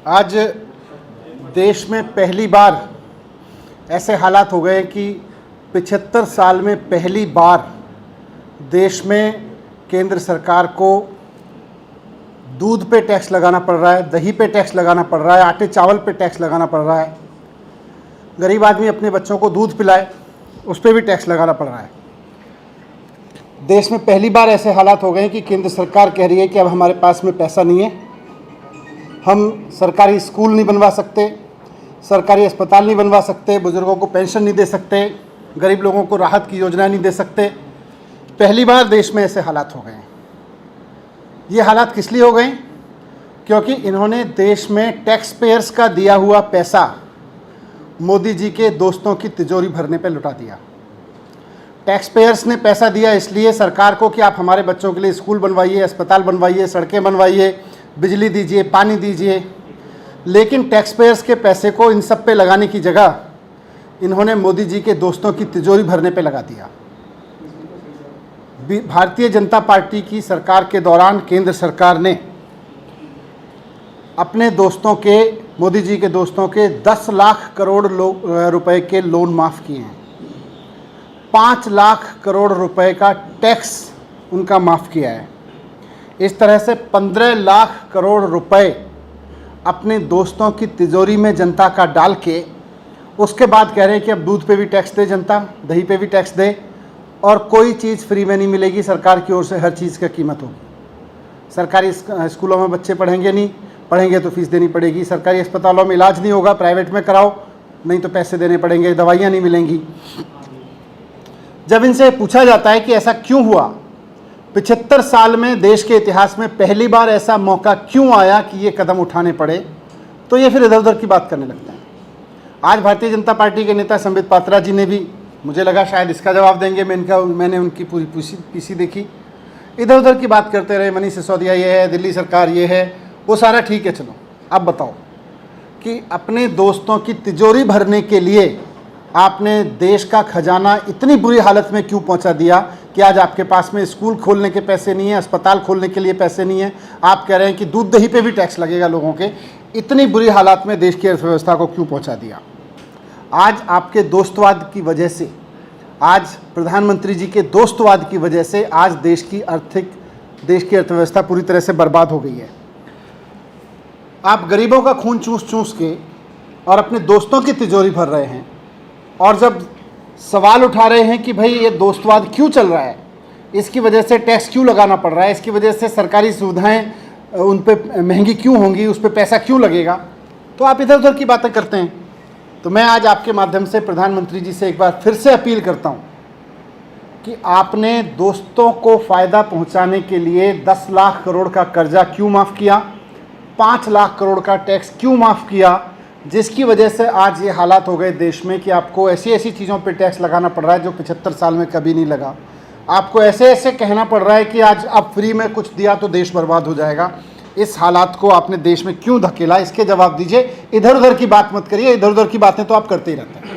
आज देश में पहली बार ऐसे हालात हो गए कि 75 साल में पहली बार देश में केंद्र सरकार को दूध पे टैक्स लगाना पड़ रहा है, दही पे टैक्स लगाना पड़ रहा है, आटे चावल पे टैक्स लगाना पड़ रहा है। गरीब आदमी अपने बच्चों को दूध पिलाए उस पर भी टैक्स लगाना पड़ रहा है। देश में पहली बार ऐसे हालात हो गए हैं कि केंद्र सरकार कह रही है कि अब हमारे पास में पैसा नहीं है, हम सरकारी स्कूल नहीं बनवा सकते, सरकारी अस्पताल नहीं बनवा सकते, बुजुर्गों को पेंशन नहीं दे सकते, गरीब लोगों को राहत की योजनाएं नहीं दे सकते। पहली बार देश में ऐसे हालात हो गए हैं। ये हालात किस लिए हो गए? क्योंकि इन्होंने देश में टैक्स पेयर्स का दिया हुआ पैसा मोदी जी के दोस्तों की तिजोरी भरने पर लुटा दिया। टैक्स पेयर्स ने पैसा दिया इसलिए सरकार को कि आप हमारे बच्चों के लिए स्कूल बनवाइए, अस्पताल बनवाइए, सड़कें बनवाइए, बिजली दीजिए, पानी दीजिए। लेकिन टैक्स पेयर्स के पैसे को इन सब पे लगाने की जगह इन्होंने मोदी जी के दोस्तों की तिजोरी भरने पे लगा दिया। भारतीय जनता पार्टी की सरकार के दौरान केंद्र सरकार ने अपने दोस्तों के, मोदी जी के दोस्तों के 10 लाख करोड़ रुपए के लोन माफ़ किए हैं। 5 लाख करोड़ रुपए का टैक्स उनका माफ़ किया है। इस तरह से 15 लाख करोड़ रुपए अपने दोस्तों की तिजोरी में जनता का डाल के उसके बाद कह रहे हैं कि अब दूध पे भी टैक्स दे जनता, दही पे भी टैक्स दे, और कोई चीज़ फ्री में नहीं मिलेगी, सरकार की ओर से हर चीज़ की कीमत होगी। सरकारी स्कूलों में बच्चे पढ़ेंगे नहीं, पढ़ेंगे तो फीस देनी पड़ेगी। सरकारी अस्पतालों में इलाज नहीं होगा, प्राइवेट में कराओ, नहीं तो पैसे देने पड़ेंगे, दवाइयाँ नहीं मिलेंगी। जब इनसे पूछा जाता है कि ऐसा क्यों हुआ, 75 साल में देश के इतिहास में पहली बार ऐसा मौका क्यों आया कि ये कदम उठाने पड़े, तो ये फिर इधर उधर की बात करने लगते हैं। आज भारतीय जनता पार्टी के नेता संबित पात्रा जी ने भी, मुझे लगा शायद इसका जवाब देंगे, मैंने उनकी पूरी पीसी देखी, इधर उधर की बात करते रहे। मनीष सिसोदिया ये है, दिल्ली सरकार ये है, वो सारा ठीक है, चलो अब बताओ कि अपने दोस्तों की तिजोरी भरने के लिए आपने देश का खजाना इतनी बुरी हालत में क्यों पहुंचा दिया कि आज आपके पास में स्कूल खोलने के पैसे नहीं है, अस्पताल खोलने के लिए पैसे नहीं है। आप कह रहे हैं कि दूध दही पे भी टैक्स लगेगा लोगों के। इतनी बुरी हालात में देश की अर्थव्यवस्था को क्यों पहुंचा दिया? आज आपके दोस्तवाद की वजह से, आज प्रधानमंत्री जी के दोस्तवाद की वजह से आज देश की अर्थव्यवस्था पूरी तरह से बर्बाद हो गई है। आप गरीबों का खून चूस चूस के और अपने दोस्तों की तिजोरी भर रहे हैं, और जब सवाल उठा रहे हैं कि भाई ये दोस्तवाद क्यों चल रहा है, इसकी वजह से टैक्स क्यों लगाना पड़ रहा है, इसकी वजह से सरकारी सुविधाएं उन पे महंगी क्यों होंगी, उस पर पैसा क्यों लगेगा, तो आप इधर उधर की बातें करते हैं। तो मैं आज आपके माध्यम से प्रधानमंत्री जी से एक बार फिर से अपील करता हूं कि आपने दोस्तों को फ़ायदा पहुंचाने के लिए 10 लाख करोड़ का कर्जा क्यों माफ़ किया, 5 लाख करोड़ का टैक्स क्यों माफ़ किया, जिसकी वजह से आज ये हालात हो गए देश में कि आपको ऐसी ऐसी चीज़ों पे टैक्स लगाना पड़ रहा है जो 75 साल में कभी नहीं लगा। आपको ऐसे ऐसे कहना पड़ रहा है कि आज अब फ्री में कुछ दिया तो देश बर्बाद हो जाएगा। इस हालात को आपने देश में क्यों धकेला, इसके जवाब दीजिए। इधर उधर की बात मत करिए, इधर उधर की बातें तो आप करते ही रहते हैं।